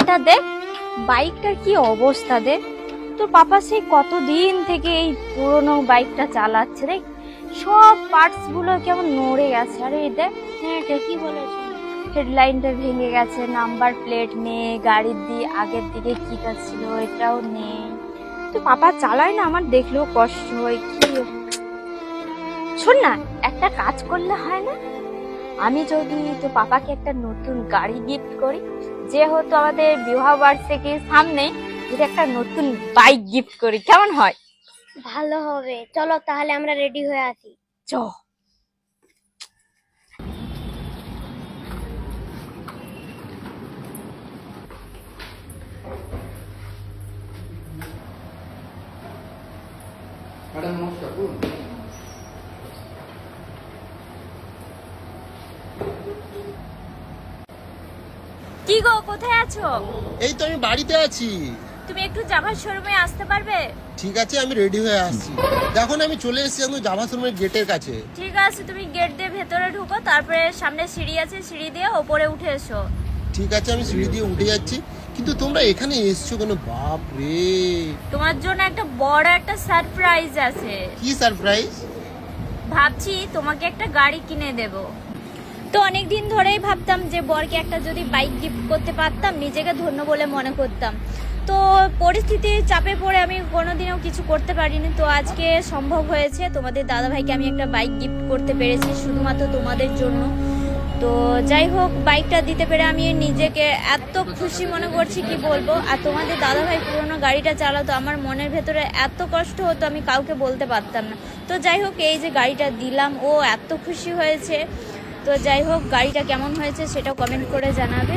বাইকটা দেখ, বাইকটার কি অবস্থা দেখ। তোর পাপা সেই কতদিন থেকে এই পুরোনো বাইকটা চালাচ্ছে, দেখ সব পার্টস গুলো কেমন নড়ে গেছে। আরে এই দেখ, হ্যাঁ ঠিকই বলেছো। হেডলাইনটা ভেঙে গেছে, নাম্বার প্লেট নেই, গাড়ির আগের দিকে কিটা ছিল এটাও নেই। তো পাপা চালায় না, আমার দেখলেও কষ্ট হয়। কি শোন না, একটা কাজ করলে হয় না? আমি যদি তো পাপাকে একটা নতুন গাড়ি গিফট করি, যেহেতু আমাদের বিবাহ বার্ষিকীর সামনে, যদি একটা নতুন বাইক গিফট করি কেমন হয়? ভালো হবে, চলো তাহলে আমরা রেডি হয়ে আসি। চ। ম্যাডাম নমস্কার। বলুন। কি গো, কোথায় আছো? এই তো আমি বাড়িতে আছি। তুমি একটু জাভা শোরুমে আসতে পারবে? ঠিক আছে, আমি রেডি হয়ে আসছি। দেখো না, আমি চলে এসেছি একদম জাভা শোরুমের গেটের কাছে। ঠিক আছে, তুমি গেট দিয়ে ভেতরে ঢুকো, তারপরে সামনে সিঁড়ি আছে, সিঁড়ি দিয়ে ওপরে উঠে এসো। ঠিক আছে, আমি সিঁড়ি দিয়ে উঠে যাচ্ছি। কিন্তু তোমরা এখানে এসছো কেন? বাপ রে, তোমার জন্য একটা বড় একটা সারপ্রাইজ আছে। কি সারপ্রাইজ? ভাবছি তোমাকে একটা গাড়ি কিনে দেব। তো অনেক দিন ধরেই ভাবতাম যে বরকে একটা যদি বাইক গিফট করতে পারতাম, নিজেকে ধন্য বলে মনে করতাম। তো পরিস্থিতির চাপে পড়ে আমি কোনোদিনও কিছু করতে পারিনি। তো আজকে সম্ভব হয়েছে, তোমাদের দাদাভাইকে আমি একটা বাইক গিফট করতে পেরেছি শুধুমাত্র তোমাদের জন্য। তো যাই হোক, বাইকটা দিতে পেরে আমি নিজেকে এত খুশি মনে করছি কি বলবো। আর তোমাদের দাদাভাই পুরোনো গাড়িটা চালাতো, আমার মনের ভেতরে এত কষ্ট হতো, আমি কাউকে বলতে পারতাম না। তো যাই হোক, এই যে গাড়িটা দিলাম, ও এত খুশি হয়েছে। তো যাই হোক, গাড়িটা কেমন হয়েছে সেটাও কমেন্ট করে জানাবে।